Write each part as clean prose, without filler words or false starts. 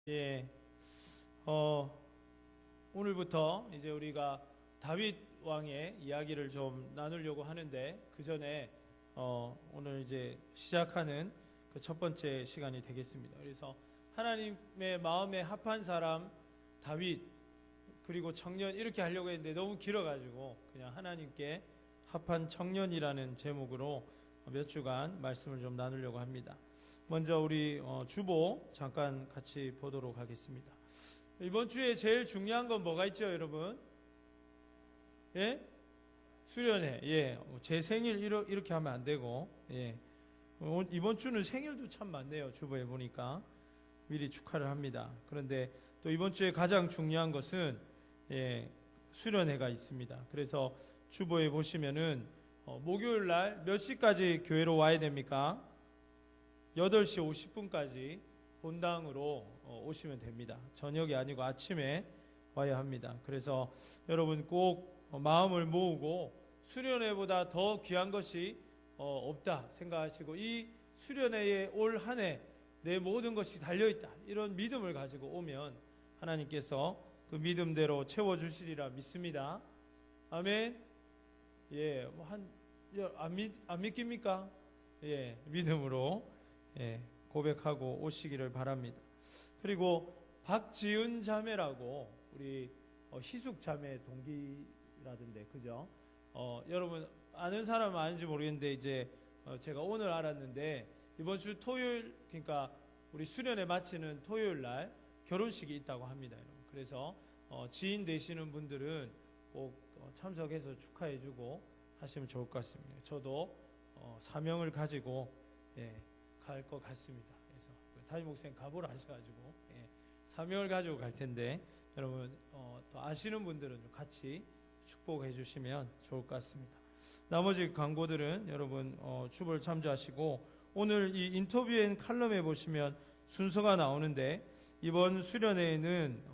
예, 오늘부터 이제 우리가 다윗 왕의 이야기를 좀 나누려고 하는데 그 전에 오늘 이제 시작하는 그 첫 번째 시간이 되겠습니다. 그래서 하나님의 마음에 합한 사람 다윗 그리고 청년 이렇게 하려고 했는데 너무 길어가지고 그냥 하나님께 합한 청년이라는 제목으로 몇 주간 말씀을 좀 나누려고 합니다. 먼저 우리 주보 잠깐 같이 보도록 하겠습니다. 이번 주에 제일 중요한 건 뭐가 있죠, 여러분? 예? 수련회. 예. 제 생일 이렇게 하면 안 되고, 예. 이번 주는 생일도 참 많네요. 주보에 보니까. 미리 축하를 합니다. 그런데 또 이번 주에 가장 중요한 것은, 예, 수련회가 있습니다. 그래서 주보에 보시면은, 목요일 날 몇 시까지 교회로 와야 됩니까? 8시 50분까지 본당으로 오시면 됩니다. 저녁이 아니고 아침에 와야 합니다. 그래서 여러분 꼭 마음을 모으고 수련회보다 더 귀한 것이 없다 생각하시고 이 수련회에 올 한 해 내 모든 것이 달려있다 이런 믿음을 가지고 오면 하나님께서 그 믿음대로 채워주시리라 믿습니다. 아멘. 예, 안 믿깁니까? 예, 믿음으로 예, 고백하고 오시기를 바랍니다. 그리고 박지은 자매라고 우리 희숙 자매 동기라던데 그죠? 여러분 아는 사람은 아는지 모르겠는데 이제 제가 오늘 알았는데 이번 주 토요일 그러니까 우리 수련회 마치는 토요일 날 결혼식이 있다고 합니다. 여러분. 그래서 지인 되시는 분들은 꼭 참석해서 축하해주고 하시면 좋을 것 같습니다. 저도 사명을 가지고 예, 갈 것 같습니다. 그래서 담임 목사님 각오를 하셔가지고 예, 사명을 가지고 갈 텐데 여러분 또 아시는 분들은 같이 축복해 주시면 좋을 것 같습니다. 나머지 광고들은 여러분 주보를 참조하시고 오늘 이 인터뷰 앤 칼럼에 보시면 순서가 나오는데 이번 수련회에는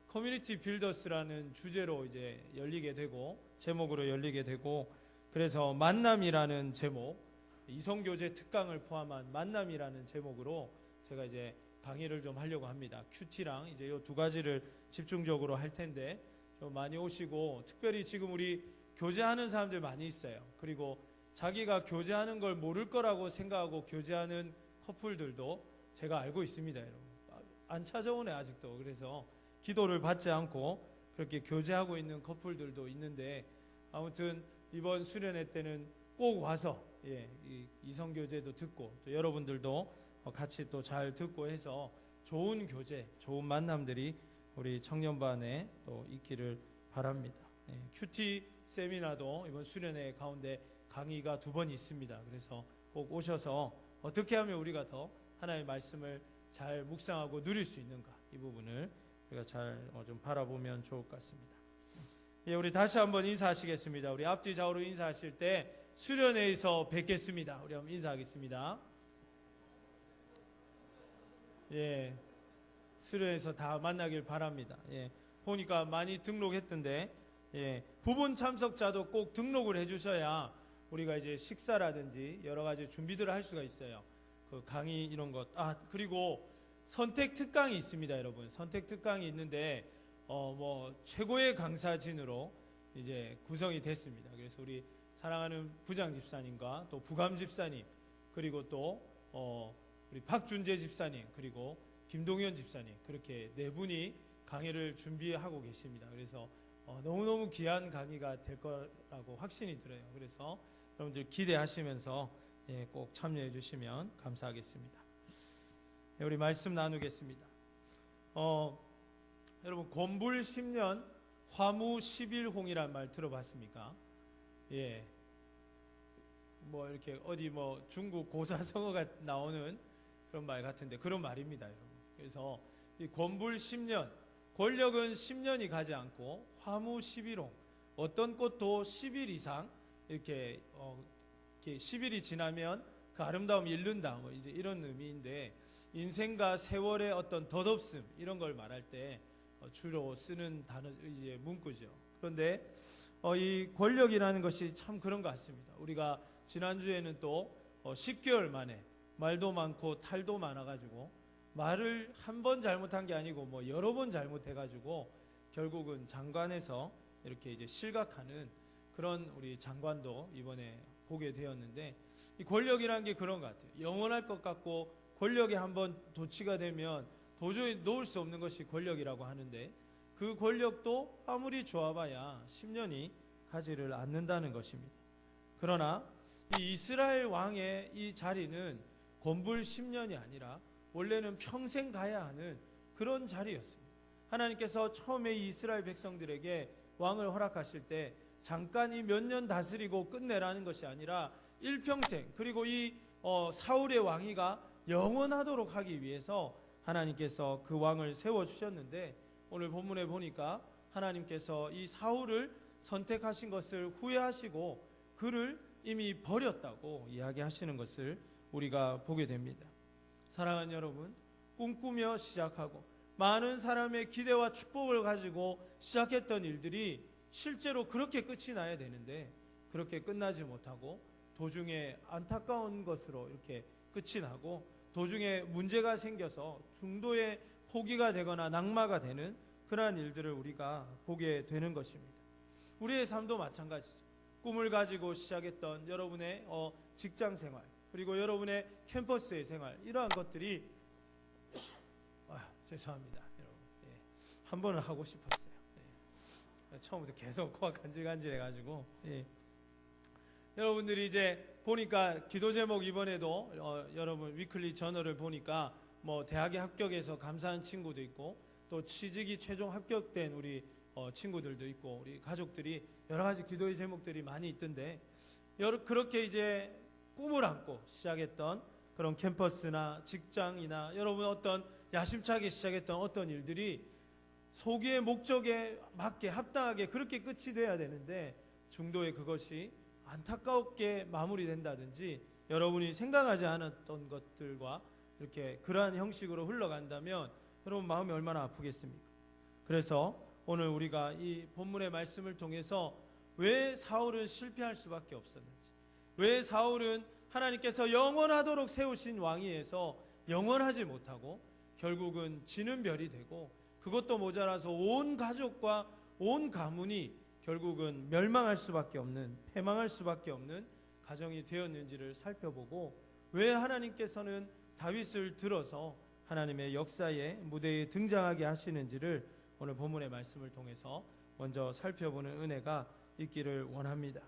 커뮤니티 빌더스라는 주제로 이제 열리게 되고 제목으로 열리게 되고 그래서 만남이라는 제목 이성교제 특강을 포함한 만남이라는 제목으로 제가 이제 강의를 좀 하려고 합니다. 큐티랑 이제 이 두 가지를 집중적으로 할 텐데 좀 많이 오시고 특별히 지금 우리 교제하는 사람들 많이 있어요. 그리고 자기가 교제하는 걸 모를 거라고 생각하고 교제하는 커플들도 제가 알고 있습니다, 여러분. 안 찾아오네 아직도. 그래서 기도를 받지 않고 그렇게 교제하고 있는 커플들도 있는데 아무튼 이번 수련회 때는 꼭 와서 예, 이성교제도 듣고 또 여러분들도 같이 또 잘 듣고 해서 좋은 교제, 좋은 만남들이 우리 청년반에 또 있기를 바랍니다. 예, 큐티 세미나도 이번 수련회 가운데 강의가 2번 있습니다. 그래서 꼭 오셔서 어떻게 하면 우리가 더 하나님의 말씀을 잘 묵상하고 누릴 수 있는가 이 부분을 우리가 잘 좀 바라보면 좋을 것 같습니다. 예, 우리 다시 한번 인사하시겠습니다. 우리 앞뒤 좌우로 인사하실 때 수련회에서 뵙겠습니다. 우리 한번 인사하겠습니다. 예, 수련회에서 다 만나길 바랍니다. 예, 보니까 많이 등록했던데 예, 부분 참석자도 꼭 등록을 해주셔야 우리가 이제 식사라든지 여러 가지 준비들을 할 수가 있어요. 그 강의 이런 것. 그리고 선택 특강이 있습니다, 여러분. 선택 특강이 있는데 뭐 최고의 강사진으로 이제 구성이 됐습니다. 그래서 우리 사랑하는 부장 집사님과 또 부감 집사님 그리고 또 우리 박준재 집사님 그리고 김동현 집사님 그렇게 4분이 강의를 준비하고 계십니다. 그래서 너무너무 귀한 강의가 될 거라고 확신이 들어요. 그래서 여러분들 기대하시면서 예, 꼭 참여해 주시면 감사하겠습니다. 네, 우리 말씀 나누겠습니다. 여러분 곤불 10년 화무 11홍이란 말 들어봤습니까? 예, 뭐 이렇게 어디 뭐 중국 고사성어가 나오는 그런 말 같은데 그런 말입니다, 여러분. 그래서 이 곤불 10년 권력은 10년이 가지 않고 화무 11홍 어떤 꽃도 10일 이상 이렇게 10일이 지나면 그 아름다움이 잃는다 뭐 이제 이런 의미인데 인생과 세월의 어떤 덧없음 이런 걸 말할 때 주로 쓰는 단어 이제 문구죠. 그런데 이 권력이라는 것이 참 그런 것 같습니다. 우리가 지난주에는 또 10개월 만에 말도 많고 탈도 많아가지고 말을 한 번 잘못한 게 아니고 뭐 여러 번 잘못해가지고 결국은 장관에서 이렇게 이제 실각하는 그런 우리 장관도 이번에 보게 되었는데, 이 권력이라는 게 그런 것 같아요. 영원할 것 같고 권력에 한번 도취가 되면 도저히 놓을 수 없는 것이 권력이라고 하는데, 그 권력도 아무리 좋아봐야 10년이 가지를 않는다는 것입니다. 그러나 이 이스라엘 왕의 이 자리는 권불 10년이 아니라 원래는 평생 가야 하는 그런 자리였습니다. 하나님께서 처음에 이 이스라엘 백성들에게 왕을 허락하실 때 잠깐 이 몇 년 다스리고 끝내라는 것이 아니라 일평생, 그리고 이 사울의 왕위가 영원하도록 하기 위해서 하나님께서 그 왕을 세워주셨는데, 오늘 본문에 보니까 하나님께서 이 사울을 선택하신 것을 후회하시고 그를 이미 버렸다고 이야기하시는 것을 우리가 보게 됩니다. 사랑하는 여러분, 꿈꾸며 시작하고 많은 사람의 기대와 축복을 가지고 시작했던 일들이 실제로 그렇게 끝이 나야 되는데 그렇게 끝나지 못하고 도중에 안타까운 것으로 이렇게 끝이 나고 도중에 문제가 생겨서 중도에 포기가 되거나 낙마가 되는 그러한 일들을 우리가 보게 되는 것입니다. 우리의 삶도 마찬가지죠. 꿈을 가지고 시작했던 여러분의 직장 생활, 그리고 여러분의 캠퍼스의 생활, 이러한 것들이 죄송합니다, 여러분. 한 번은 하고 싶었어요. 처음부터 계속 코가 간질간질해가지고. 여러분들이 이제 보니까 기도 제목 이번에도 여러분 위클리 저널을 보니까 뭐 대학에 합격해서 감사한 친구도 있고 또 취직이 최종 합격된 우리 친구들도 있고 우리 가족들이 여러 가지 기도의 제목들이 많이 있던데, 그렇게 이제 꿈을 안고 시작했던 그런 캠퍼스나 직장이나 여러분 어떤 야심차게 시작했던 어떤 일들이 소기의 목적에 맞게 합당하게 그렇게 끝이 돼야 되는데 중도에 그것이 안타깝게 마무리된다든지 여러분이 생각하지 않았던 것들과 이렇게 그러한 형식으로 흘러간다면 여러분 마음이 얼마나 아프겠습니까? 그래서 오늘 우리가 이 본문의 말씀을 통해서 왜 사울은 실패할 수밖에 없었는지, 왜 사울은 하나님께서 영원하도록 세우신 왕위에서 영원하지 못하고 결국은 지는 별이 되고 그것도 모자라서 온 가족과 온 가문이 결국은 멸망할 수밖에 없는, 패망할 수밖에 없는 가정이 되었는지를 살펴보고, 왜 하나님께서는 다윗을 들어서 하나님의 역사의 무대에 등장하게 하시는지를 오늘 본문의 말씀을 통해서 먼저 살펴보는 은혜가 있기를 원합니다.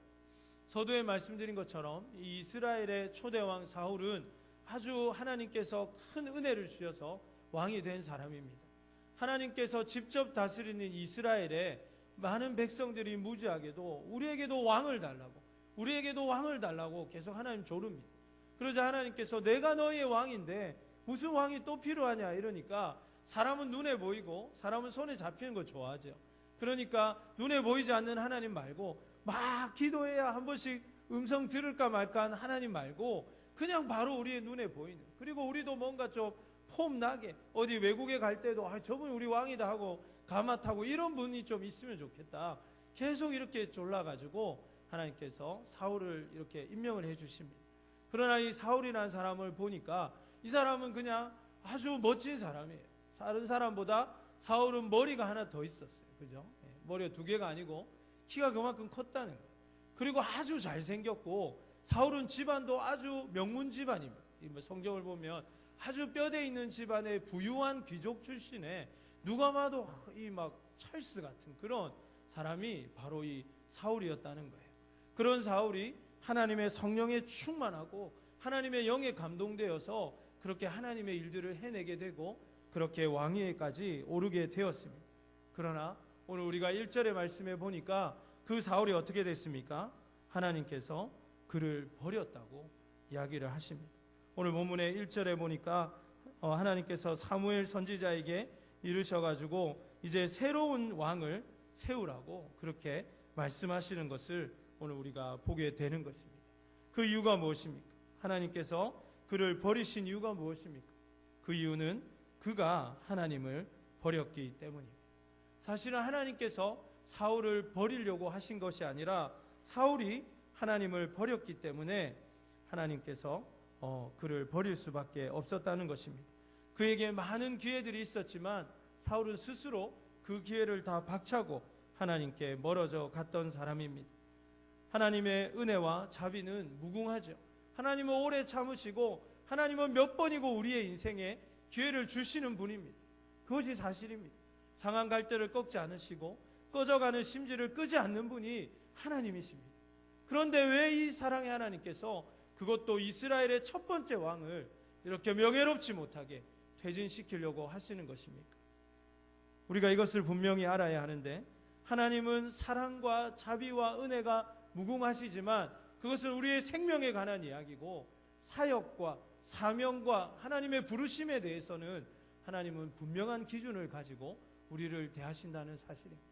서두에 말씀드린 것처럼 이 이스라엘의 초대왕 사울은 아주 하나님께서 큰 은혜를 주셔서 왕이 된 사람입니다. 하나님께서 직접 다스리는 이스라엘에 많은 백성들이 무지하게도 우리에게도 왕을 달라고, 우리에게도 왕을 달라고 계속 하나님 조릅니다. 그러자 하나님께서 내가 너희의 왕인데 무슨 왕이 또 필요하냐 이러니까, 사람은 눈에 보이고 사람은 손에 잡히는 거 좋아하죠. 그러니까 눈에 보이지 않는 하나님 말고 막 기도해야 한 번씩 음성 들을까 말까 하는 하나님 말고 그냥 바로 우리의 눈에 보이는, 그리고 우리도 뭔가 좀 폼나게 어디 외국에 갈 때도 저분이 우리 왕이다 하고 가마 타고 이런 분이 좀 있으면 좋겠다, 계속 이렇게 졸라가지고 하나님께서 사울을 이렇게 임명을 해주십니다. 그러나 이 사울이라는 사람을 보니까 이 사람은 그냥 아주 멋진 사람이에요. 다른 사람보다 사울은 머리가 하나 더 있었어요. 그죠? 머리가 2개가 아니고 키가 그만큼 컸다는 거예요. 그리고 아주 잘생겼고, 사울은 집안도 아주 명문 집안입니다. 성경을 보면 아주 뼈대 있는 집안의 부유한 귀족 출신의 누가 봐도 이 막 찰스 같은 그런 사람이 바로 이 사울이었다는 거예요. 그런 사울이 하나님의 성령에 충만하고 하나님의 영에 감동되어서 그렇게 하나님의 일들을 해내게 되고 그렇게 왕위에까지 오르게 되었습니다. 그러나 오늘 우리가 1절의 말씀에 보니까 그 사울이 어떻게 됐습니까? 하나님께서 그를 버렸다고 이야기를 하십니다. 오늘 본문의 1절에 보니까 하나님께서 사무엘 선지자에게 이르셔가지고 이제 새로운 왕을 세우라고 그렇게 말씀하시는 것을 오늘 우리가 보게 되는 것입니다. 그 이유가 무엇입니까? 하나님께서 그를 버리신 이유가 무엇입니까? 그 이유는 그가 하나님을 버렸기 때문입니다. 사실은 하나님께서 사울을 버리려고 하신 것이 아니라 사울이 하나님을 버렸기 때문에 하나님께서 그를 버릴 수밖에 없었다는 것입니다. 그에게 많은 기회들이 있었지만 사울은 스스로 그 기회를 다 박차고 하나님께 멀어져 갔던 사람입니다. 하나님의 은혜와 자비는 무궁하죠. 하나님은 오래 참으시고 하나님은 몇 번이고 우리의 인생에 기회를 주시는 분입니다. 그것이 사실입니다. 상한 갈대를 꺾지 않으시고 꺼져가는 심지를 끄지 않는 분이 하나님이십니다. 그런데 왜 이 사랑의 하나님께서 그것도 이스라엘의 첫 번째 왕을 이렇게 명예롭지 못하게 퇴진시키려고 하시는 것입니까? 우리가 이것을 분명히 알아야 하는데, 하나님은 사랑과 자비와 은혜가 무궁하시지만 그것은 우리의 생명에 관한 이야기고, 사역과 사명과 하나님의 부르심에 대해서는 하나님은 분명한 기준을 가지고 우리를 대하신다는 사실입니다.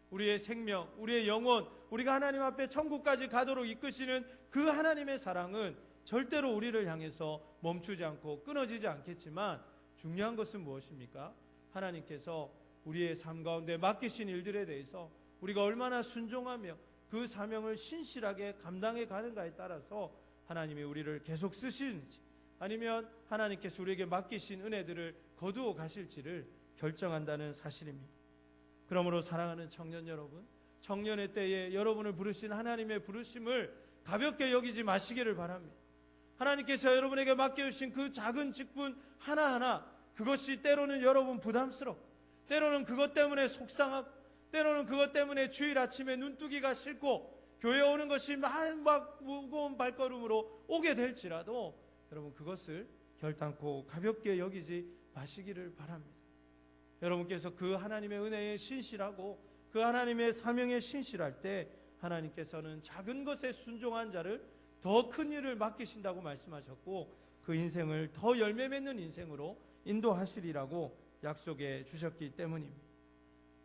우리의 생명, 우리의 영혼, 우리가 하나님 앞에 천국까지 가도록 이끄시는 그 하나님의 사랑은 절대로 우리를 향해서 멈추지 않고 끊어지지 않겠지만, 중요한 것은 무엇입니까? 하나님께서 우리의 삶 가운데 맡기신 일들에 대해서 우리가 얼마나 순종하며 그 사명을 신실하게 감당해 가는가에 따라서 하나님이 우리를 계속 쓰시는지, 아니면 하나님께서 우리에게 맡기신 은혜들을 거두어 가실지를 결정한다는 사실입니다. 그러므로 사랑하는 청년 여러분, 청년의 때에 여러분을 부르신 하나님의 부르심을 가볍게 여기지 마시기를 바랍니다. 하나님께서 여러분에게 맡겨주신 그 작은 직분 하나하나, 그것이 때로는 여러분 부담스럽고, 때로는 그것 때문에 속상하고, 때로는 그것 때문에 주일 아침에 눈뜨기가 싫고 교회 오는 것이 막 무거운 발걸음으로 오게 될지라도 여러분 그것을 결단코 가볍게 여기지 마시기를 바랍니다. 여러분께서 그 하나님의 은혜에 신실하고 그 하나님의 사명에 신실할 때 하나님께서는 작은 것에 순종한 자를 더 큰 일을 맡기신다고 말씀하셨고, 그 인생을 더 열매 맺는 인생으로 인도하시리라고 약속해 주셨기 때문입니다.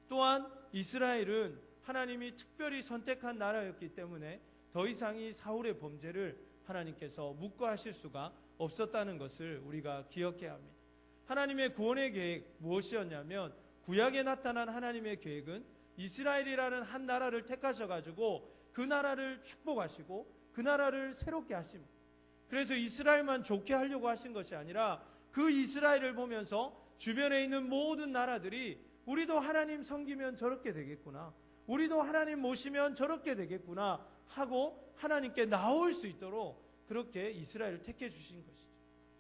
또한 이스라엘은 하나님이 특별히 선택한 나라였기 때문에 더 이상 이 사울의 범죄를 하나님께서 묵과하실 수가 없었다는 것을 우리가 기억해야 합니다. 하나님의 구원의 계획 무엇이었냐면, 구약에 나타난 하나님의 계획은 이스라엘이라는 한 나라를 택하셔가지고 그 나라를 축복하시고 그 나라를 새롭게 하십니다. 그래서 이스라엘만 좋게 하려고 하신 것이 아니라 그 이스라엘을 보면서 주변에 있는 모든 나라들이 우리도 하나님 섬기면 저렇게 되겠구나, 우리도 하나님 모시면 저렇게 되겠구나 하고 하나님께 나올 수 있도록 그렇게 이스라엘을 택해 주신 것이죠.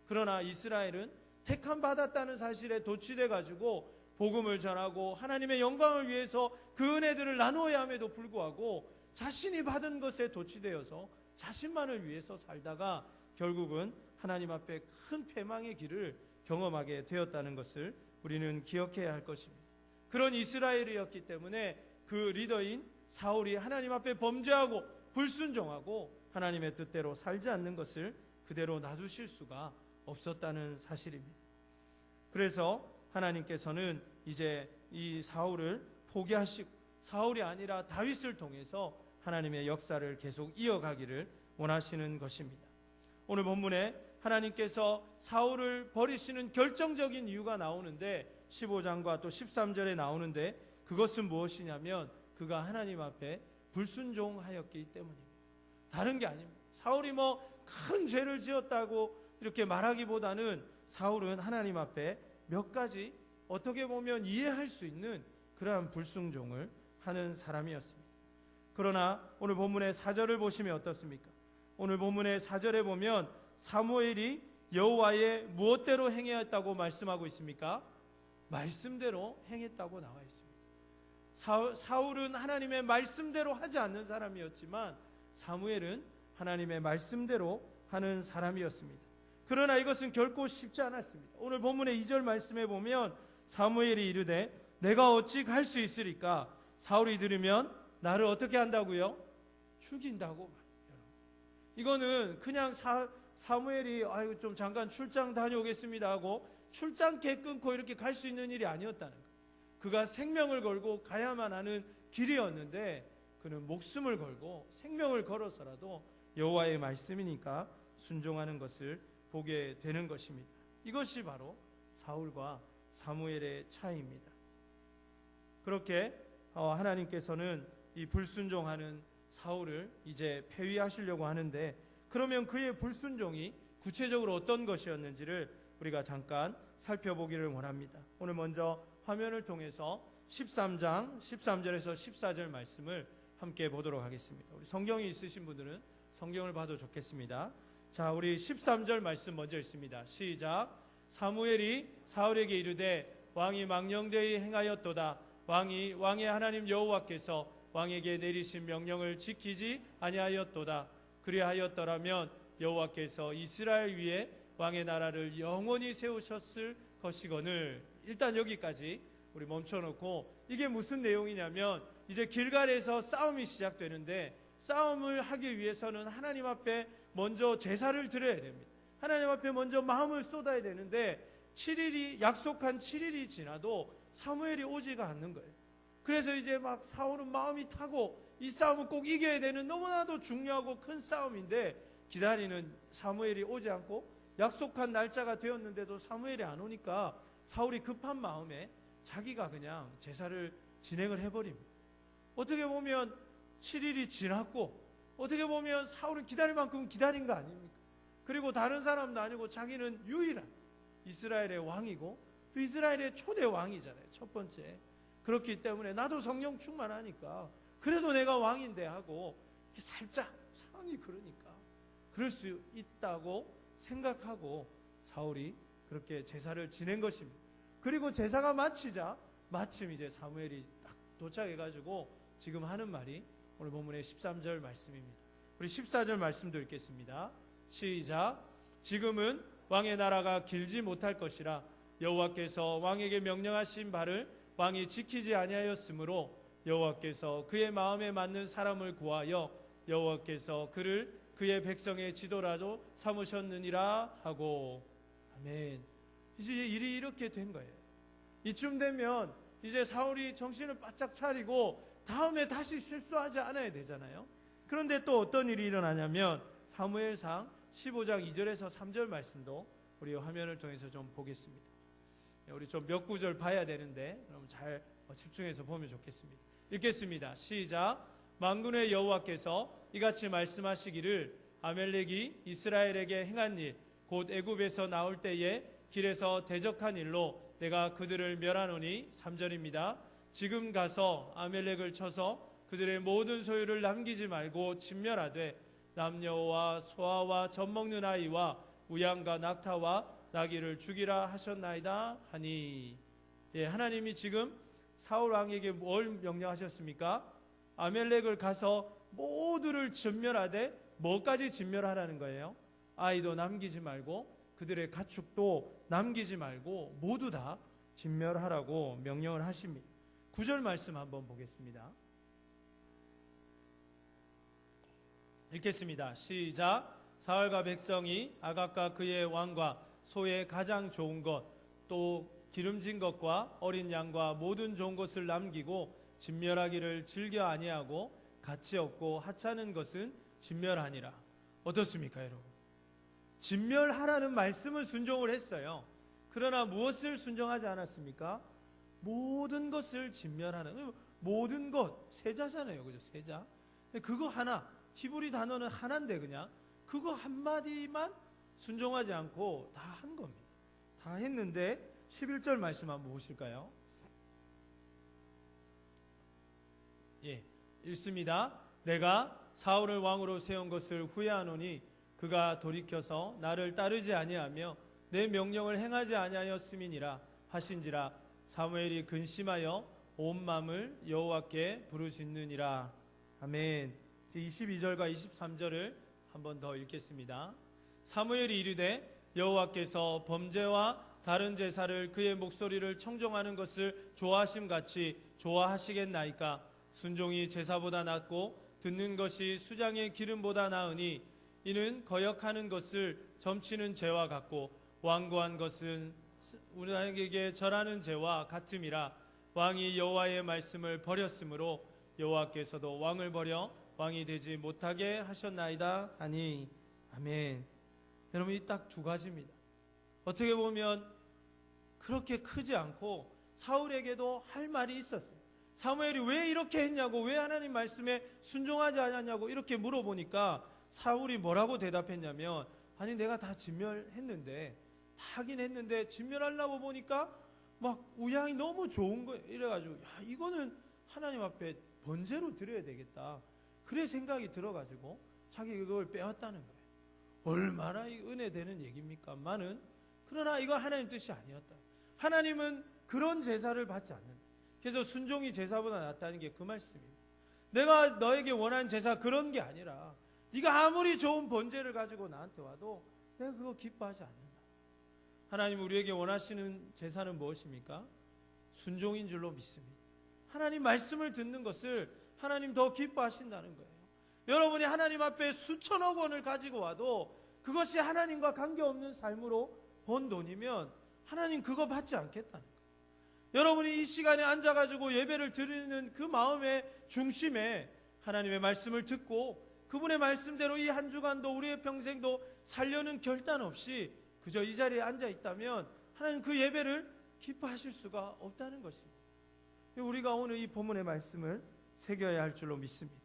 그러나 이스라엘은 택함 받았다는 사실에 도취돼 가지고 복음을 전하고 하나님의 영광을 위해서 그 은혜들을 나누어야 함에도 불구하고 자신이 받은 것에 도취되어서 자신만을 위해서 살다가 결국은 하나님 앞에 큰 패망의 길을 경험하게 되었다는 것을 우리는 기억해야 할 것입니다. 그런 이스라엘이었기 때문에 그 리더인 사울이 하나님 앞에 범죄하고 불순종하고 하나님의 뜻대로 살지 않는 것을 그대로 놔두실 수가 없었다는 사실입니다. 그래서 하나님께서는 이제 이 사울을 포기하시고 사울이 아니라 다윗을 통해서 하나님의 역사를 계속 이어가기를 원하시는 것입니다. 오늘 본문에 하나님께서 사울을 버리시는 결정적인 이유가 나오는데, 15장과 또 13절에 나오는데, 그것은 무엇이냐면 그가 하나님 앞에 불순종하였기 때문입니다. 다른 게 아닙니다. 사울이 큰 죄를 지었다고 이렇게 말하기보다는 사울은 하나님 앞에 몇 가지 어떻게 보면 이해할 수 있는 그러한 불순종을 하는 사람이었습니다. 그러나 오늘 본문의 4절을 보시면 어떻습니까? 오늘 본문의 4절에 보면 사무엘이 여호와의 무엇대로 행했다고 말씀하고 있습니까? 말씀대로 행했다고 나와 있습니다. 사울은 하나님의 말씀대로 하지 않는 사람이었지만 사무엘은 하나님의 말씀대로 하는 사람이었습니다. 그러나 이것은 결코 쉽지 않았습니다. 오늘 본문의 2절 말씀에 보면 사무엘이 이르되 내가 어찌 갈 수 있으리까? 사울이 들으면 나를 어떻게 한다고요? 죽인다고. 이거는 그냥 사무엘이 좀 잠깐 출장 다녀오겠습니다 하고 출장계 끊고 이렇게 갈 수 있는 일이 아니었다는 거예요. 그가 생명을 걸고 가야만 하는 길이었는데 그는 목숨을 걸고 생명을 걸어서라도 여호와의 말씀이니까 순종하는 것을 보게 되는 것입니다. 이것이 바로 사울과 사무엘의 차이입니다. 그렇게 하나님께서는 이 불순종하는 사울을 이제 폐위하시려고 하는데, 그러면 그의 불순종이 구체적으로 어떤 것이었는지를 우리가 잠깐 살펴보기를 원합니다. 오늘 먼저 화면을 통해서 13장 13절에서 14절 말씀을 함께 보도록 하겠습니다. 우리 성경이 있으신 분들은 성경을 봐도 좋겠습니다. 자, 우리 13절 말씀 먼저 읽습니다. 시작. 사무엘이 사울에게 이르되 왕이 망령되이 행하였도다. 왕의 하나님 여호와께서 왕에게 내리신 명령을 지키지 아니하였도다. 그리하였더라면 여호와께서 이스라엘 위에 왕의 나라를 영원히 세우셨을 것이거늘. 일단 여기까지 우리 멈춰놓고, 이게 무슨 내용이냐면 이제 길갈에서 싸움이 시작되는데, 싸움을 하기 위해서는 하나님 앞에 먼저 제사를 드려야 됩니다. 하나님 앞에 먼저 마음을 쏟아야 되는데, 7일이 약속한 7일이 지나도 사무엘이 오지가 않는 거예요. 그래서 이제 막 사울은 마음이 타고, 이 싸움은 꼭 이겨야 되는 너무나도 중요하고 큰 싸움인데 기다리는 사무엘이 오지 않고, 약속한 날짜가 되었는데도 사무엘이 안 오니까 사울이 급한 마음에 자기가 그냥 제사를 진행을 해버립니다. 어떻게 보면 7일이 지났고, 어떻게 보면 사울은 기다릴 만큼 기다린 거 아닙니까? 그리고 다른 사람도 아니고 자기는 유일한 이스라엘의 왕이고 또 이스라엘의 초대 왕이잖아요. 첫 번째. 그렇기 때문에 나도 성령 충만하니까 그래도 내가 왕인데 하고 살짝 상황이 그러니까 그럴 수 있다고 생각하고 사울이 그렇게 제사를 지낸 것입니다. 그리고 제사가 마치자 마침 이제 사무엘이 딱 도착해가지고 지금 하는 말이 오늘 본문의 13절 말씀입니다. 우리 14절 말씀도 읽겠습니다. 시작. 지금은 왕의 나라가 길지 못할 것이라 여호와께서 왕에게 명령하신 바를 왕이 지키지 아니하였으므로 여호와께서 그의 마음에 맞는 사람을 구하여 여호와께서 그를 그의 백성의 지도라도 삼으셨느니라 하고. 아멘. 이제 일이 이렇게 된 거예요. 이쯤 되면 이제 사울이 정신을 바짝 차리고 다음에 다시 실수하지 않아야 되잖아요. 그런데 또 어떤 일이 일어나냐면 사무엘상 15장 2절에서 3절 말씀도 우리 화면을 통해서 좀 보겠습니다. 우리 좀 몇 구절 봐야 되는데 여러분 잘 집중해서 보면 좋겠습니다. 읽겠습니다. 시작. 만군의 여호와께서 이같이 말씀하시기를 아멜렉이 이스라엘에게 행한 일 곧 애굽에서 나올 때에 길에서 대적한 일로 내가 그들을 멸하노니. 3절입니다. 지금 가서 아멜렉을 쳐서 그들의 모든 소유를 남기지 말고 진멸하되 남녀와 소아와 젖먹는 아이와 우양과 낙타와 나귀를 죽이라 하셨나이다 하니. 예, 하나님이 지금 사울 왕에게 뭘 명령하셨습니까? 아멜렉을 가서 모두를 진멸하되 뭐까지 진멸하라는 거예요? 아이도 남기지 말고 그들의 가축도 남기지 말고 모두 다 진멸하라고 명령을 하십니다. 9절 말씀 한번 보겠습니다. 읽겠습니다. 시작. 사울과 백성이 아각과 그의 왕과 소의 가장 좋은 것 또 기름진 것과 어린 양과 모든 좋은 것을 남기고 진멸하기를 즐겨 아니하고 가치 없고 하찮은 것은 진멸하니라. 어떻습니까, 여러분? 진멸하라는 말씀은 순종을 했어요. 그러나 무엇을 순종하지 않았습니까? 모든 것을 진멸하는, 모든 것, 세자잖아요. 그죠? 세자. 그거 하나, 히브리 단어는 하나인데 그냥 그거 한마디만 순종하지 않고 다 한 겁니다. 다 했는데 11절 말씀 한번 보실까요? 예, 읽습니다. 내가 사울을 왕으로 세운 것을 후회하노니 그가 돌이켜서 나를 따르지 아니하며 내 명령을 행하지 아니하였음이니라 하신지라. 사무엘이 근심하여 온 마음을 여호와께 부르짖느니라. 아멘. 22절과 23절을 한 번 더 읽겠습니다. 사무엘이 이르되 여호와께서 범죄와 다른 제사를 그의 목소리를 청종하는 것을 좋아하심같이 좋아하시겠나이까. 순종이 제사보다 낫고 듣는 것이 수장의 기름보다 나으니 이는 거역하는 것을 점치는 죄와 같고 완고한 것은 우리에게 절하는 죄와 같음이라. 왕이 여호와의 말씀을 버렸으므로 여호와께서도 왕을 버려 왕이 되지 못하게 하셨나이다 하니. 아멘. 여러분, 이 딱 두 가지입니다. 어떻게 보면 그렇게 크지 않고 사울에게도 할 말이 있었어요. 사무엘이 왜 이렇게 했냐고, 왜 하나님 말씀에 순종하지 않았냐고 이렇게 물어보니까 사울이 뭐라고 대답했냐면, 아니 내가 다 진멸했는데 하긴 했는데 진멸하려고 보니까 막 우양이 너무 좋은 거예요. 이래가지고 야, 이거는 하나님 앞에 번제로 드려야 되겠다. 그래 생각이 들어가지고 자기 그걸 빼왔다는 거예요. 얼마나 은혜 되는 얘기입니까? 많은. 그러나 이거 하나님 뜻이 아니었다. 하나님은 그런 제사를 받지 않는다. 그래서 순종이 제사보다 낫다는 게 그 말씀입니다. 내가 너에게 원하는 제사 그런 게 아니라 네가 아무리 좋은 번제를 가지고 나한테 와도 내가 그거 기뻐하지 않는다. 하나님 우리에게 원하시는 제사는 무엇입니까? 순종인 줄로 믿습니다. 하나님 말씀을 듣는 것을 하나님 더 기뻐하신다는 거예요. 여러분이 하나님 앞에 수천억 원을 가지고 와도 그것이 하나님과 관계없는 삶으로 번 돈이면 하나님 그거 받지 않겠다는 거예요. 여러분이 이 시간에 앉아가지고 예배를 드리는 그 마음의 중심에 하나님의 말씀을 듣고 그분의 말씀대로 이 한 주간도 우리의 평생도 살려는 결단 없이 그저 이 자리에 앉아 있다면 하나님 그 예배를 기뻐하실 수가 없다는 것입니다. 우리가 오늘 이 본문의 말씀을 새겨야 할 줄로 믿습니다.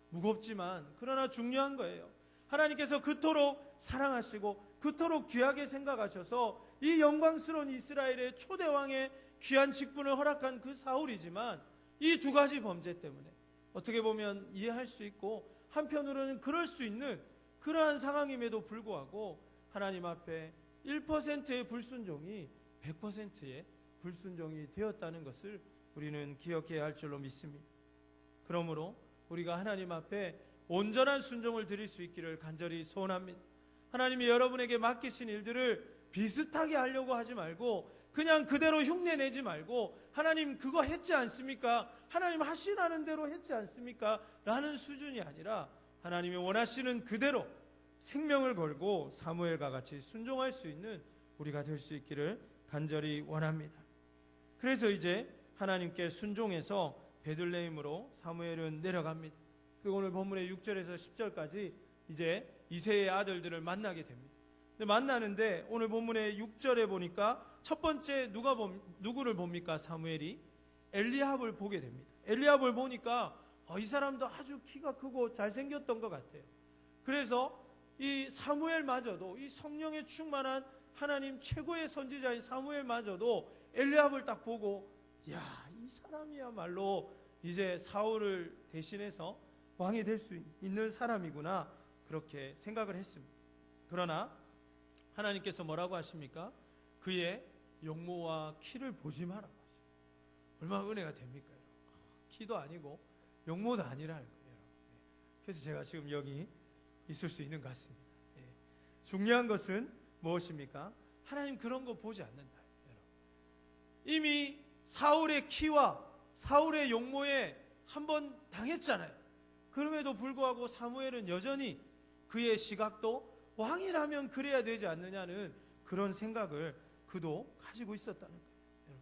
무겁지만 그러나 중요한 거예요. 하나님께서 그토록 사랑하시고 그토록 귀하게 생각하셔서 이 영광스러운 이스라엘의 초대왕의 귀한 직분을 허락한 그 사울이지만 이 두 가지 범죄 때문에 어떻게 보면 이해할 수 있고 한편으로는 그럴 수 있는 그러한 상황임에도 불구하고 하나님 앞에 1%의 불순종이 100%의 불순종이 되었다는 것을 우리는 기억해야 할 줄로 믿습니다. 그러므로 우리가 하나님 앞에 온전한 순종을 드릴 수 있기를 간절히 소원합니다. 하나님이 여러분에게 맡기신 일들을 비슷하게 하려고 하지 말고 그냥 그대로 흉내내지 말고 하나님 그거 했지 않습니까? 하나님 하시라는 대로 했지 않습니까? 라는 수준이 아니라 하나님이 원하시는 그대로 생명을 걸고 사무엘과 같이 순종할 수 있는 우리가 될 수 있기를 간절히 원합니다. 그래서 이제 하나님께 순종해서 베들레헴으로 사무엘은 내려갑니다. 그리고 오늘 본문의 6절에서 10절까지 이제 이새의 아들들을 만나게 됩니다. 근데 만나는데 오늘 본문의 6절에 보니까 첫 번째 누구를 봅니까? 사무엘이 엘리압을 보게 됩니다. 엘리압을 보니까 이 사람도 아주 키가 크고 잘생겼던 것 같아요. 그래서 이 사무엘마저도 이 성령에 충만한 하나님 최고의 선지자인 사무엘마저도 엘리압을 딱 보고 야, 이 사람이야말로 이제 사울을 대신해서 왕이 될 수 있는 사람이구나 그렇게 생각을 했습니다. 그러나 하나님께서 뭐라고 하십니까? 그의 용모와 키를 보지 마라고 하십니다. 얼마나 은혜가 됩니까? 키도 아니고 용모도 아니라는 거예요. 그래서 제가 지금 여기 있을 수 있는 것 같습니다. 중요한 것은 무엇입니까? 하나님 그런 거 보지 않는다. 이미 사울의 키와 사울의 용모에 한번 당했잖아요. 그럼에도 불구하고 사무엘은 여전히 그의 시각도 왕이라면 그래야 되지 않느냐는 그런 생각을 그도 가지고 있었다는 거예요.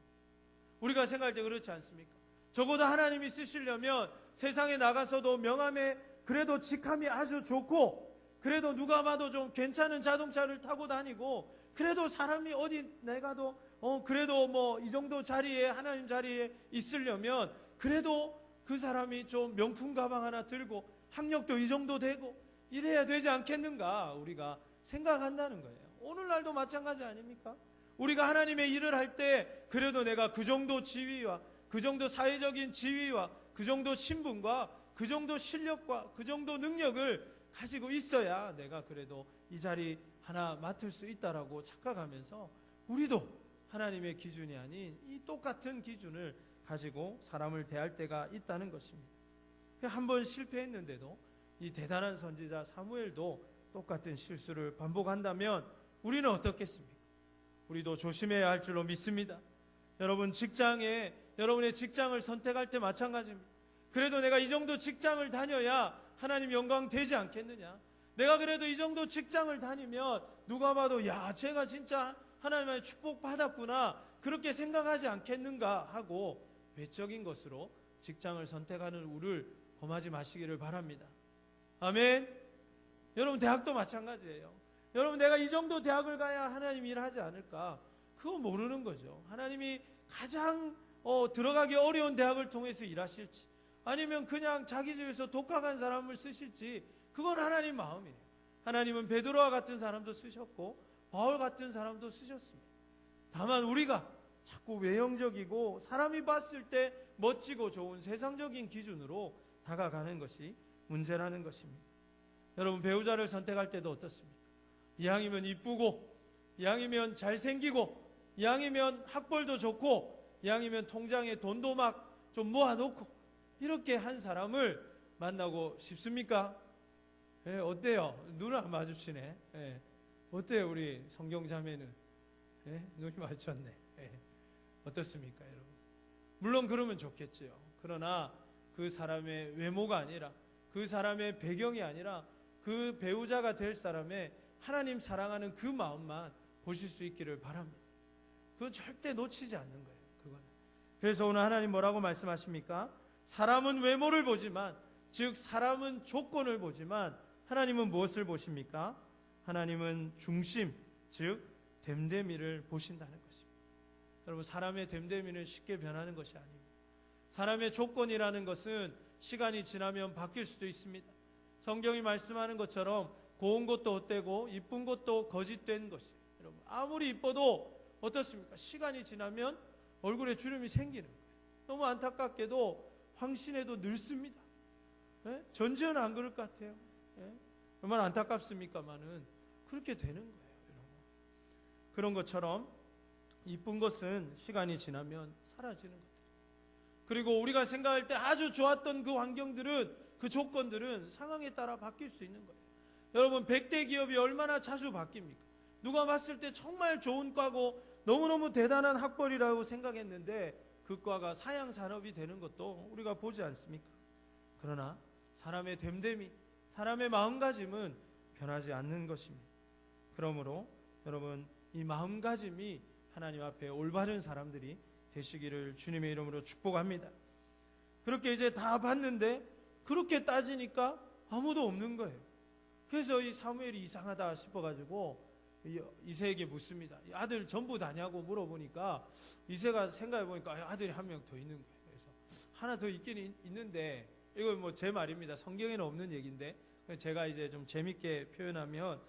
우리가 생각할 때 그렇지 않습니까? 적어도 하나님이 쓰시려면 세상에 나가서도 명함에 그래도 직함이 아주 좋고 그래도 누가 봐도 좀 괜찮은 자동차를 타고 다니고 그래도 사람이 어디 내가도 그래도 뭐 이 정도 자리에 하나님 자리에 있으려면 그래도 그 사람이 좀 명품 가방 하나 들고 학력도 이 정도 되고 이래야 되지 않겠는가 우리가 생각한다는 거예요. 오늘날도 마찬가지 아닙니까? 우리가 하나님의 일을 할 때 그래도 내가 그 정도 지위와 그 정도 사회적인 지위와 그 정도 신분과 그 정도 실력과 그 정도 능력을 가지고 있어야 내가 그래도 이 자리 하나 맡을 수 있다라고 착각하면서 우리도 하나님의 기준이 아닌 이 똑같은 기준을 가지고 사람을 대할 때가 있다는 것입니다. 한 번 실패했는데도 이 대단한 선지자 사무엘도 똑같은 실수를 반복한다면 우리는 어떻겠습니까? 우리도 조심해야 할 줄로 믿습니다. 여러분 여러분의 직장을 선택할 때 마찬가지입니다. 그래도 내가 이 정도 직장을 다녀야 하나님 영광 되지 않겠느냐? 내가 그래도 이 정도 직장을 다니면 누가 봐도 야, 제가 진짜 하나님의 축복 받았구나 그렇게 생각하지 않겠는가 하고 외적인 것으로 직장을 선택하는 우를 범하지 마시기를 바랍니다. 아멘. 여러분 대학도 마찬가지예요. 여러분 내가 이 정도 대학을 가야 하나님 일하지 않을까? 그거 모르는 거죠. 하나님이 가장 들어가기 어려운 대학을 통해서 일하실지 아니면 그냥 자기 집에서 독학한 사람을 쓰실지 그건 하나님 마음이에요. 하나님은 베드로와 같은 사람도 쓰셨고 바울 같은 사람도 쓰셨습니다. 다만 우리가 자꾸 외형적이고 사람이 봤을 때 멋지고 좋은 세상적인 기준으로 다가가는 것이 문제라는 것입니다. 여러분, 배우자를 선택할 때도 어떻습니까? 이왕이면 이쁘고, 이왕이면 잘생기고, 이왕이면 학벌도 좋고, 이왕이면 통장에 돈도 막 좀 모아놓고 이렇게 한 사람을 만나고 싶습니까? 예, 어때요? 눈을 안 마주치네. 예, 어때요, 우리 성경자매는? 예, 눈이 마주쳤네. 예, 어떻습니까, 여러분? 물론 그러면 좋겠지요. 그러나 그 사람의 외모가 아니라, 그 사람의 배경이 아니라, 그 배우자가 될 사람의 하나님 사랑하는 그 마음만 보실 수 있기를 바랍니다. 그건 절대 놓치지 않는 거예요. 그건. 그래서 오늘 하나님 뭐라고 말씀하십니까? 사람은 외모를 보지만, 즉 사람은 조건을 보지만 하나님은 무엇을 보십니까? 하나님은 중심, 즉 됨됨이를 보신다는 것입니다. 여러분, 사람의 됨됨이는 쉽게 변하는 것이 아닙니다. 사람의 조건이라는 것은 시간이 지나면 바뀔 수도 있습니다. 성경이 말씀하는 것처럼 고운 것도 헛되고 이쁜 것도 거짓된 것이에요. 여러분, 아무리 이뻐도 어떻습니까? 시간이 지나면 얼굴에 주름이 생기는 거예요. 너무 안타깝게도 황신에도 늙습니다. 예? 전지현 안 그럴 것 같아요. 예? 얼마나 안타깝습니까마는 그렇게 되는 거예요. 여러분. 그런 것처럼 이쁜 것은 시간이 지나면 사라지는 것들. 그리고 우리가 생각할 때 아주 좋았던 그 환경들은, 그 조건들은 상황에 따라 바뀔 수 있는 거예요. 여러분, 100대 기업이 얼마나 자주 바뀝니까? 누가 봤을 때 정말 좋은 과고 너무너무 대단한 학벌이라고 생각했는데 그 과가 사양산업이 되는 것도 우리가 보지 않습니까? 그러나 사람의 됨됨이, 사람의 마음가짐은 변하지 않는 것입니다. 그러므로 여러분, 이 마음가짐이 하나님 앞에 올바른 사람들이 되시기를 주님의 이름으로 축복합니다. 그렇게 이제 다 봤는데 그렇게 따지니까 아무도 없는 거예요. 그래서 이 사무엘이 이상하다 싶어가지고 이새에게 묻습니다. 아들 전부 다냐고 물어보니까 이새가 생각해보니까 아들이 한 명 더 있는 거예요. 그래서 하나 더 있긴 있는데, 이거 뭐 제 말입니다. 성경에는 없는 얘기인데 제가 이제 좀 재밌게 표현하면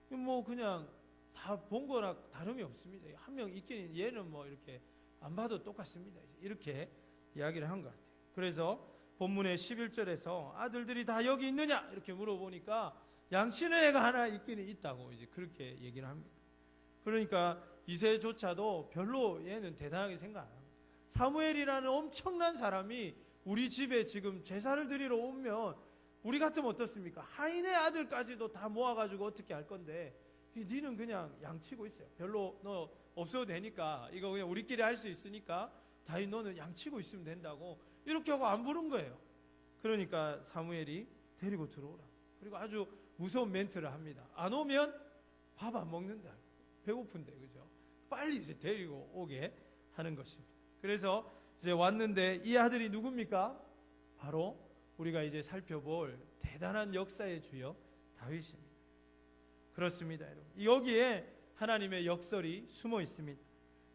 뭐 그냥 다 본 거나 다름이 없습니다. 한 명 있긴, 얘는 뭐 이렇게 안 봐도 똑같습니다. 이렇게 이야기를 한 것 같아요. 그래서 본문의 11절에서 아들들이 다 여기 있느냐 이렇게 물어보니까 양치는 애가 하나 있기는 있다고 이제 그렇게 얘기를 합니다. 그러니까 이새조차도 별로 얘는 대단하게 생각 안 합니다. 사무엘이라는 엄청난 사람이 우리 집에 지금 제사를 드리러 오면 우리 같으면 어떻습니까? 하인의 아들까지도 다 모아가지고 어떻게 할 건데 니는 그냥 양치고 있어요. 별로 너 없어도 되니까 이거 그냥 우리끼리 할 수 있으니까 다윗 너는 양치고 있으면 된다고 이렇게 하고 안 부른 거예요. 그러니까 사무엘이 데리고 들어오라. 그리고 아주 무서운 멘트를 합니다. 안 오면 밥 안 먹는다. 배고픈데, 그죠? 빨리 이제 데리고 오게 하는 것입니다. 그래서 이제 왔는데 이 아들이 누굽니까? 바로 우리가 이제 살펴볼 대단한 역사의 주역 다윗입니다. 그렇습니다, 여러분. 여기에 하나님의 역설이 숨어 있습니다.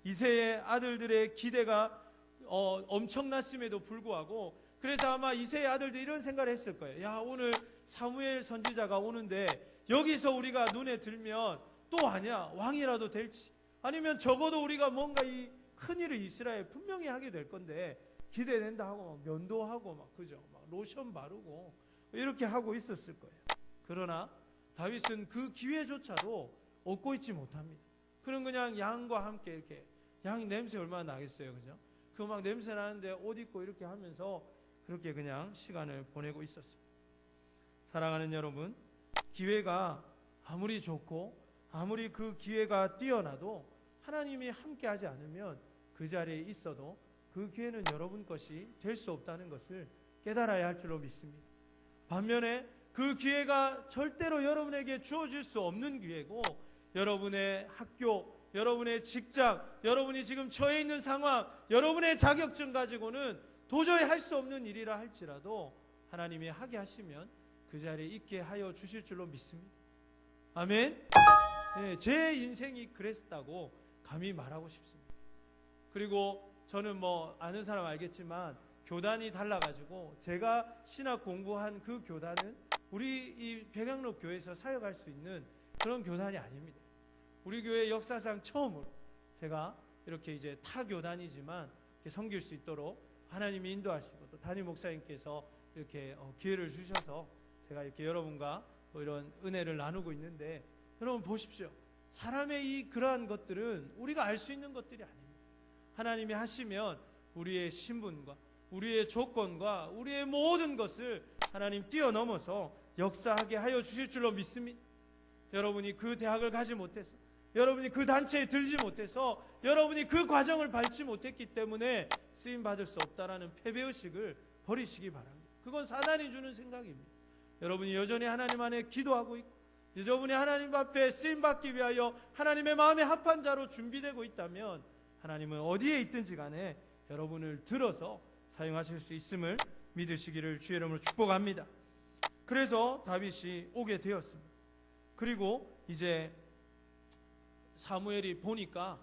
이새의 아들들의 기대가 엄청났음에도 불구하고, 그래서 아마 이새의 아들들이 이런 생각을 했을 거예요. 야, 오늘 사무엘 선지자가 오는데 여기서 우리가 눈에 들면 또 아냐, 왕이라도 될지, 아니면 적어도 우리가 뭔가 이 큰일을 이스라엘 분명히 하게 될 건데 기대된다 하고 막 면도하고 막, 그죠? 막 로션 바르고 이렇게 하고 있었을 거예요. 그러나 다윗은 그 기회조차도 얻고 있지 못합니다. 그럼 그냥 양과 함께 이렇게, 양 냄새 얼마나 나겠어요, 그죠? 그 막 냄새 나는데 옷 입고 이렇게 하면서 그렇게 그냥 시간을 보내고 있었습니다. 사랑하는 여러분, 기회가 아무리 좋고 아무리 그 기회가 뛰어나도 하나님이 함께 하지 않으면 그 자리에 있어도 그 기회는 여러분 것이 될 수 없다는 것을 깨달아야 할 줄로 믿습니다. 반면에 그 기회가 절대로 여러분에게 주어질 수 없는 기회고, 여러분의 학교, 여러분의 직장, 여러분이 지금 처해 있는 상황, 여러분의 자격증 가지고는 도저히 할 수 없는 일이라 할지라도 하나님이 하게 하시면 그 자리에 있게 하여 주실 줄로 믿습니다. 아멘. 네, 제 인생이 그랬다고 감히 말하고 싶습니다. 그리고 저는 뭐 아는 사람 알겠지만 교단이 달라가지고 제가 신학 공부한 그 교단은 우리 이 백양로 교회에서 사역할 수 있는 그런 교단이 아닙니다. 우리 교회 역사상 처음으로 제가 이렇게 이제 타교단이지만 이렇게 섬길 수 있도록 하나님이 인도하시고 또 담임 목사님께서 이렇게 기회를 주셔서 제가 이렇게 여러분과 또 이런 은혜를 나누고 있는데, 여러분 보십시오. 사람의 그러한 것들은 우리가 알 수 있는 것들이 아닙니다. 하나님이 하시면 우리의 신분과 우리의 조건과 우리의 모든 것을 하나님 뛰어넘어서 역사하게 하여 주실 줄로 믿습니다. 여러분이 그 대학을 가지 못해서, 여러분이 그 단체에 들지 못해서, 여러분이 그 과정을 밟지 못했기 때문에 쓰임받을 수 없다라는 패배의식을 버리시기 바랍니다. 그건 사단이 주는 생각입니다. 여러분이 여전히 하나님 안에 기도하고 있고 여러분이 하나님 앞에 쓰임받기 위하여 하나님의 마음에 합한 자로 준비되고 있다면 하나님은 어디에 있든지 간에 여러분을 들어서 사용하실 수 있음을 믿으시기를 주의 이름으로 축복합니다. 그래서 다윗이 오게 되었습니다. 그리고 이제 사무엘이 보니까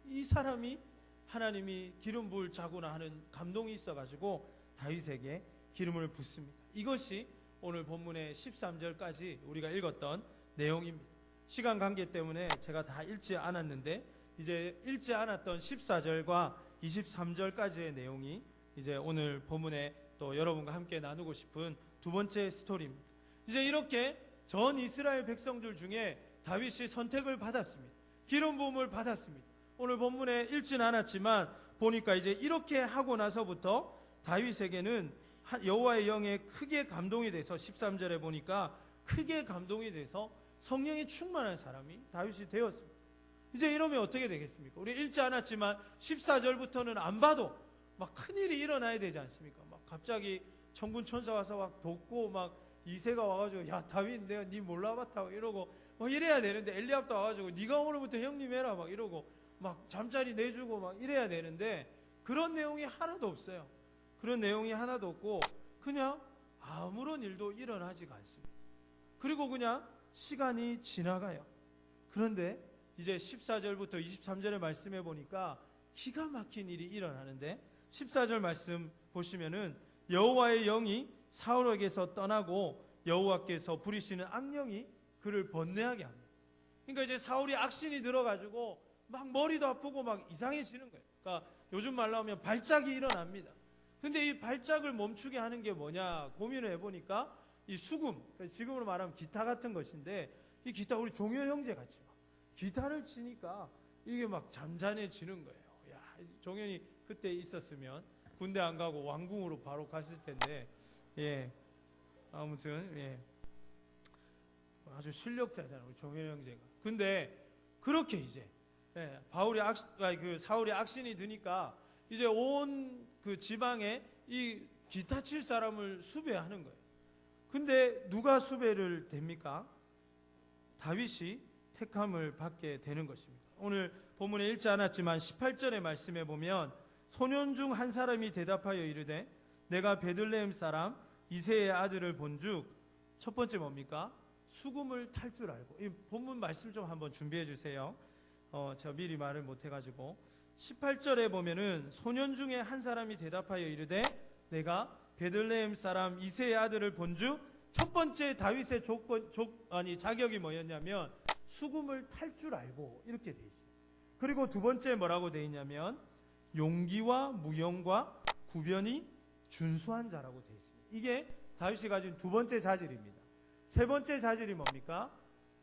이 사람이 하나님이 기름 부을 자구나 하는 감동이 있어가지고 다윗에게 기름을 붓습니다. 이것이 오늘 본문의 13절까지 우리가 읽었던 내용입니다. 시간 관계 때문에 제가 다 읽지 않았는데 이제 읽지 않았던 14절과 23절까지의 내용이 이제 오늘 본문에 또 여러분과 함께 나누고 싶은 두 번째 스토리입니다. 이제 이렇게 전 이스라엘 백성들 중에 다윗이 선택을 받았습니다. 기름 부음을 받았습니다. 오늘 본문에 읽지는 않았지만 보니까 이제 이렇게 하고 나서부터 다윗에게는 여호와의 영에 크게 감동이 돼서 13절에 보니까 크게 감동이 돼서 성령이 충만한 사람이 다윗이 되었습니다. 이제 이러면 어떻게 되겠습니까? 우리 읽지 않았지만 14절부터는 안 봐도 막 큰일이 일어나야 되지 않습니까? 막 갑자기 천군 천사 와서 막 돕고 막 이새가 와가지고 야 다윗 내가 네 몰라봤다 이러고 막 이래야 되는데, 엘리압도 와가지고 네가 오늘부터 형님 해라 막 이러고 막 잠자리 내주고 막 이래야 되는데 그런 내용이 하나도 없어요. 그런 내용이 하나도 없고 그냥 아무런 일도 일어나지가 않습니다. 그리고 그냥 시간이 지나가요. 그런데 이제 14절부터 23절의 말씀해 보니까 기가 막힌 일이 일어나는데, 14절 말씀 보시면은 여호와의 영이 사울에게서 떠나고 여호와께서 부리시는 악령이 그를 번뇌하게 합니다. 그러니까 이제 사울이 악신이 들어가지고 막 머리도 아프고 막 이상해지는 거예요. 그러니까 요즘 말로 하면 발작이 일어납니다. 근데 이 발작을 멈추게 하는 게 뭐냐 고민을 해보니까 이 수금, 그러니까 지금으로 말하면 기타 같은 것인데, 이 기타 우리 종현 형제 같이 막 기타를 치니까 이게 막 잠잠해지는 거예요. 야, 종현이 그때 있었으면 군대 안 가고 왕궁으로 바로 갔을 텐데, 예, 아무튼 예, 아주 실력자잖아요, 우리 종현 형제가. 근데 그렇게 이제 예, 사울이 악신이 드니까 이제 온 그 지방에 이 기타 칠 사람을 수배하는 거예요. 근데 누가 수배를 됩니까? 다윗이 택함을 받게 되는 것입니다. 오늘 본문에 읽지 않았지만 18절의 말씀에 보면 소년 중 한 사람이 대답하여 이르되 내가 베들레헴 사람 이새의 아들을 본즉, 첫 번째 뭡니까? 수금을 탈 줄 알고. 이 본문 말씀 좀 한번 준비해 주세요. 제가 미리 말을 못 해가지고 18절에 보면은 소년 중에 한 사람이 대답하여 이르되 내가 베들레헴 사람 이새의 아들을 본즉, 첫 번째 다윗의 자격이 뭐였냐면 수금을 탈 줄 알고 이렇게 돼 있어요. 그리고 두 번째 뭐라고 돼 있냐면 용기와 무용과 구변이 준수한 자라고 돼 있습니다. 이게 다윗이 가진 두 번째 자질입니다. 세 번째 자질이 뭡니까?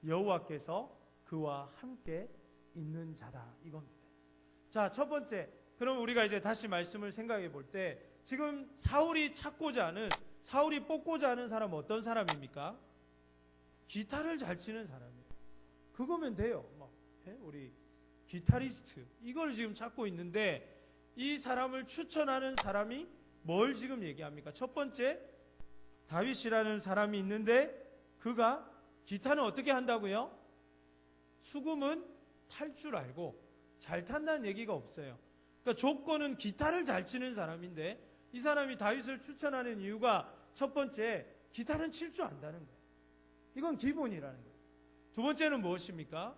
여호와께서 그와 함께 있는 자다 이겁니다. 자, 첫 번째, 그럼 우리가 이제 다시 말씀을 생각해 볼 때 지금 사울이 뽑고자 하는 사람은 어떤 사람입니까? 기타를 잘 치는 사람이에요. 그거면 돼요. 우리 기타리스트 이걸 지금 찾고 있는데, 이 사람을 추천하는 사람이 뭘 지금 얘기합니까? 첫 번째, 다윗이라는 사람이 있는데 그가 기타는 어떻게 한다고요? 수금은 탈 줄 알고 잘 탄다는 얘기가 없어요. 그러니까 조건은 기타를 잘 치는 사람인데, 이 사람이 다윗을 추천하는 이유가 첫 번째, 기타는 칠 줄 안다는 거예요. 이건 기본이라는 거죠. 두 번째는 무엇입니까?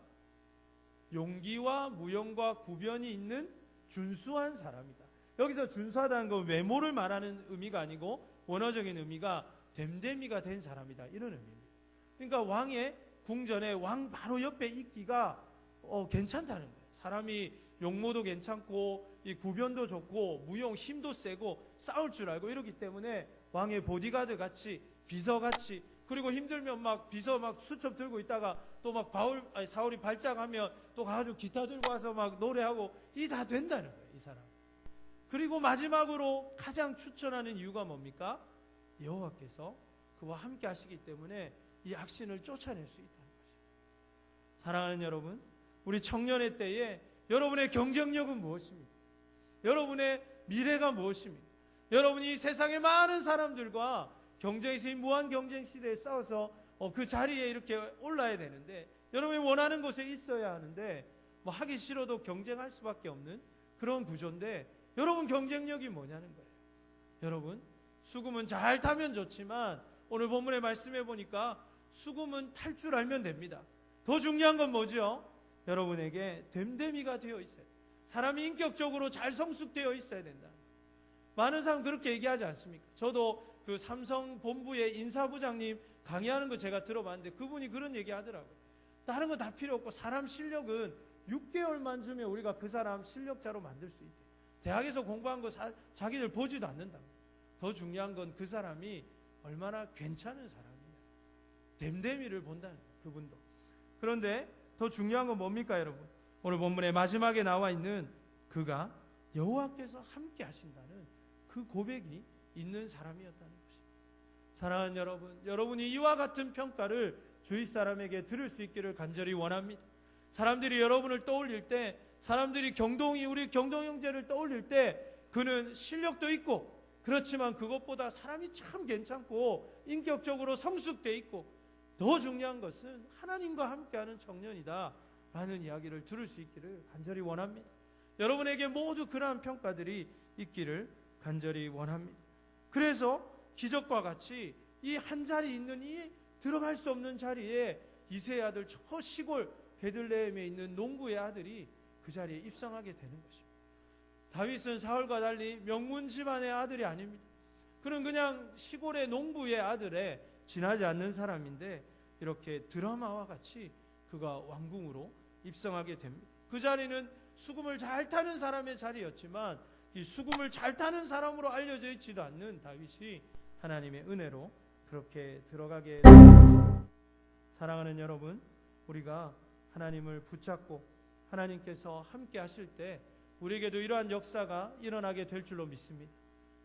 용기와 무용과 구변이 있는 준수한 사람이다. 여기서 준수하다는 건 외모를 말하는 의미가 아니고 원어적인 의미가 됨됨이가 된 사람이다, 이런 의미입니다. 그러니까 왕의 궁전에 왕 바로 옆에 있기가 괜찮다는 거예요. 사람이 용모도 괜찮고 이 구변도 좋고 무용 힘도 세고 싸울 줄 알고 이러기 때문에 왕의 보디가드 같이 비서 같이, 그리고 힘들면 막 비서 막 수첩 들고 있다가 또 막 사울이 발작하면 또 가가지고 기타 들고 와서 막 노래하고 이 다 된다는 거예요, 이 사람. 그리고 마지막으로 가장 추천하는 이유가 뭡니까? 여호와께서 그와 함께 하시기 때문에 이 악신을 쫓아낼 수 있다는 것입니다. 사랑하는 여러분, 우리 청년의 때에 여러분의 경쟁력은 무엇입니까? 여러분의 미래가 무엇입니까? 여러분이 세상의 많은 사람들과 경쟁시 무한 경쟁 시대에 싸워서 그 자리에 이렇게 올라야 되는데, 여러분이 원하는 곳에 있어야 하는데 뭐 하기 싫어도 경쟁할 수밖에 없는 그런 구조인데, 여러분 경쟁력이 뭐냐는 거예요. 여러분, 수금은 잘 타면 좋지만 오늘 본문에 말씀해 보니까 수금은 탈 줄 알면 됩니다. 더 중요한 건 뭐죠? 여러분에게 됨됨이가 되어 있어요. 사람이 인격적으로 잘 성숙되어 있어야 된다. 많은 사람 그렇게 얘기하지 않습니까? 저도 그 삼성 본부의 인사부장님 강의하는 거 제가 들어봤는데 그분이 그런 얘기 하더라고요. 다른 거 다 필요 없고 사람 실력은 6개월만 주면 우리가 그 사람 실력자로 만들 수 있대. 대학에서 공부한 거 자기들 보지도 않는다. 더 중요한 건 그 사람이 얼마나 괜찮은 사람이냐, 됨됨이를 본다는 거예요, 그분도. 그런데 더 중요한 건 뭡니까, 여러분? 오늘 본문의 마지막에 나와 있는 그가 여호와께서 함께 하신다는 그 고백이 있는 사람이었다는 것입니다. 사랑하는 여러분, 여러분이 이와 같은 평가를 주위 사람에게 들을 수 있기를 간절히 원합니다. 사람들이 여러분을 떠올릴 때, 사람들이 우리 경동 형제를 떠올릴 때 그는 실력도 있고, 그렇지만 그것보다 사람이 참 괜찮고 인격적으로 성숙돼 있고, 더 중요한 것은 하나님과 함께하는 청년이다 라는 이야기를 들을 수 있기를 간절히 원합니다. 여러분에게 모두 그러한 평가들이 있기를 간절히 원합니다. 그래서 기적과 같이 이 한 자리 있는 이 들어갈 수 없는 자리에 이새의 아들 저 시골 베들레헴에 있는 농부의 아들이 그 자리에 입성하게 되는 것입니다. 다윗은 사울과 달리 명문 집안의 아들이 아닙니다. 그는 그냥 시골의 농부의 아들에 지나지 않는 사람인데 이렇게 드라마와 같이 그가 왕궁으로 입성하게 됩니다. 그 자리는 수금을 잘 타는 사람의 자리였지만 이 수금을 잘 타는 사람으로 알려져 있지도 않는 다윗이 하나님의 은혜로 그렇게 들어가게 되는 것입니다. 사랑하는 여러분, 우리가 하나님을 붙잡고 하나님께서 함께 하실 때 우리에게도 이러한 역사가 일어나게 될 줄로 믿습니다.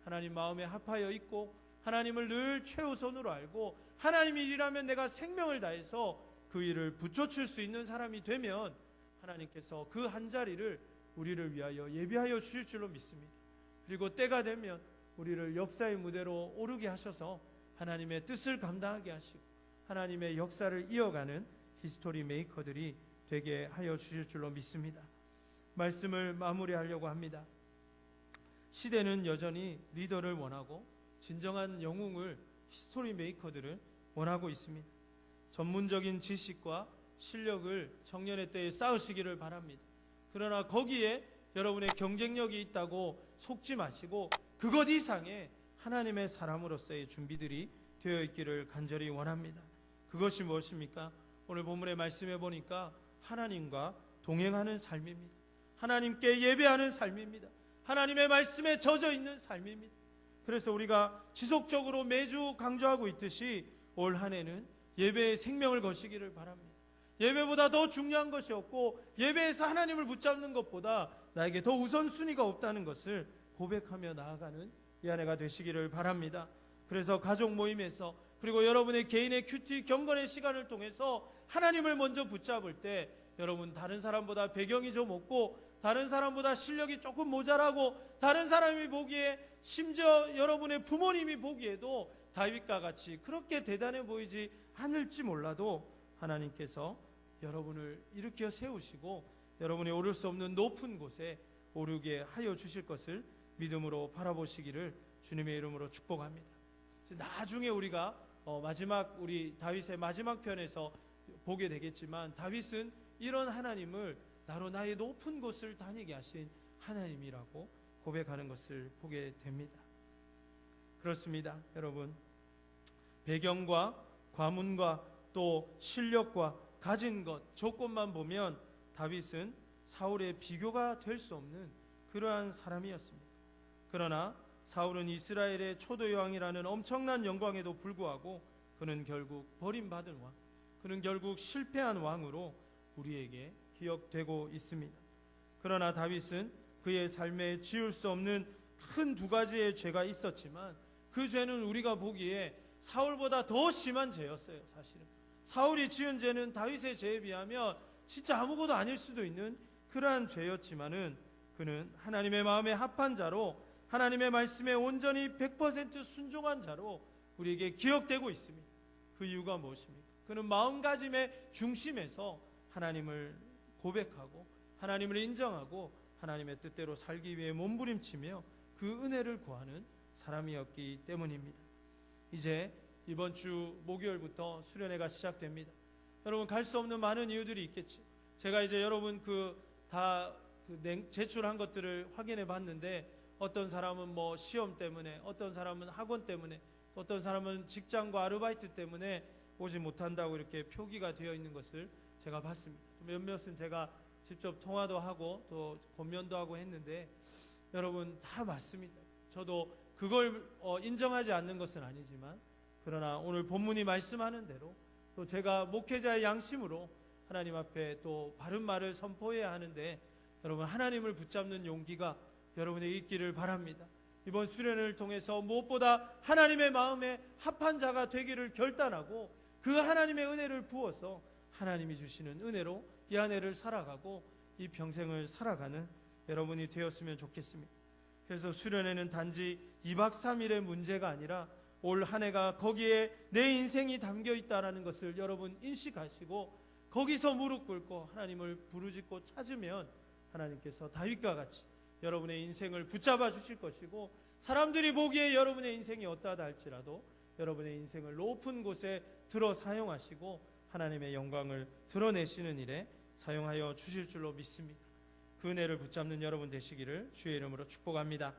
하나님 마음에 합하여 있고 하나님을 늘 최우선으로 알고 하나님 일이라면 내가 생명을 다해서 그 일을 붙여줄 수 있는 사람이 되면 하나님께서 그 한 자리를 우리를 위하여 예비하여 주실 줄로 믿습니다. 그리고 때가 되면 우리를 역사의 무대로 오르게 하셔서 하나님의 뜻을 감당하게 하시고 하나님의 역사를 이어가는 히스토리 메이커들이 되게 하여 주실 줄로 믿습니다. 말씀을 마무리하려고 합니다. 시대는 여전히 리더를 원하고 진정한 영웅을, 히스토리 메이커들을 원하고 있습니다. 전문적인 지식과 실력을 청년의 때에 쌓으시기를 바랍니다. 그러나 거기에 여러분의 경쟁력이 있다고 속지 마시고 그것 이상의 하나님의 사람으로서의 준비들이 되어 있기를 간절히 원합니다. 그것이 무엇입니까? 오늘 본문의 말씀해 보니까 하나님과 동행하는 삶입니다. 하나님께 예배하는 삶입니다. 하나님의 말씀에 젖어 있는 삶입니다. 그래서 우리가 지속적으로 매주 강조하고 있듯이 올 한 해는 예배에 생명을 거시기를 바랍니다. 예배보다 더 중요한 것이 없고 예배에서 하나님을 붙잡는 것보다 나에게 더 우선순위가 없다는 것을 고백하며 나아가는 이 한 해가 되시기를 바랍니다. 그래서 가족 모임에서 그리고 여러분의 개인의 큐티 경건의 시간을 통해서 하나님을 먼저 붙잡을 때 여러분 다른 사람보다 배경이 좀 없고 다른 사람보다 실력이 조금 모자라고 다른 사람이 보기에 심지어 여러분의 부모님이 보기에도 다윗과 같이 그렇게 대단해 보이지 않을지 몰라도 하나님께서 여러분을 일으켜 세우시고 여러분이 오를 수 없는 높은 곳에 오르게 하여 주실 것을 믿음으로 바라보시기를 주님의 이름으로 축복합니다. 나중에 우리가 마지막 우리 다윗의 마지막 편에서 보게 되겠지만 다윗은 이런 하나님을 나로 나의 높은 곳을 다니게 하신 하나님이라고 고백하는 것을 보게 됩니다. 그렇습니다. 여러분, 배경과 과문과 또 실력과 가진 것, 조건만 보면 다윗은 사울의 비교가 될 수 없는 그러한 사람이었습니다. 그러나 사울은 이스라엘의 초대 왕이라는 엄청난 영광에도 불구하고 그는 결국 버림받은 왕, 그는 결국 실패한 왕으로 우리에게 기억되고 있습니다. 그러나 다윗은 그의 삶에 지울 수 없는 큰 두 가지의 죄가 있었지만 그 죄는 우리가 보기에 사울보다 더 심한 죄였어요. 사실은 사울이 지은 죄는 다윗의 죄에 비하면 진짜 아무것도 아닐 수도 있는 그러한 죄였지만은 그는 하나님의 마음에 합한 자로, 하나님의 말씀에 온전히 100% 순종한 자로 우리에게 기억되고 있습니다. 그 이유가 무엇입니까? 그는 마음가짐의 중심에서 하나님을 고백하고 하나님을 인정하고 하나님의 뜻대로 살기 위해 몸부림치며 그 은혜를 구하는 사람이었기 때문입니다. 이제 이번 주 목요일부터 수련회가 시작됩니다. 여러분, 갈 수 없는 많은 이유들이 있겠죠. 제가 이제 여러분 제출한 것들을 확인해 봤는데 어떤 사람은 뭐 시험 때문에, 어떤 사람은 학원 때문에, 어떤 사람은 직장과 아르바이트 때문에 오지 못한다고 이렇게 표기가 되어 있는 것을 제가 봤습니다. 몇몇은 제가 직접 통화도 하고 또 권면도 하고 했는데 여러분 다 맞습니다. 저도 그걸 인정하지 않는 것은 아니지만, 그러나 오늘 본문이 말씀하는 대로 또 제가 목회자의 양심으로 하나님 앞에 또 바른 말을 선포해야 하는데 여러분 하나님을 붙잡는 용기가 여러분에게 있기를 바랍니다. 이번 수련을 통해서 무엇보다 하나님의 마음에 합한 자가 되기를 결단하고 그 하나님의 은혜를 부어서 하나님이 주시는 은혜로 이 한 해를 살아가고 이 평생을 살아가는 여러분이 되었으면 좋겠습니다. 그래서 수련회는 단지 2박 3일의 문제가 아니라 올 한 해가 거기에 내 인생이 담겨 있다는 것을 여러분 인식하시고 거기서 무릎 꿇고 하나님을 부르짖고 찾으면 하나님께서 다윗과 같이 여러분의 인생을 붙잡아 주실 것이고, 사람들이 보기에 여러분의 인생이 어떠하다 할지라도 여러분의 인생을 높은 곳에 들어 사용하시고 하나님의 영광을 드러내시는 일에 사용하여 주실 줄로 믿습니다. 그 은혜를 붙잡는 여러분 되시기를 주의 이름으로 축복합니다.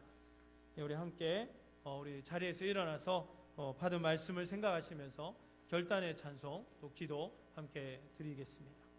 우리 함께 우리 자리에서 일어나서 받은 말씀을 생각하시면서 결단의 찬송 또 기도 함께 드리겠습니다.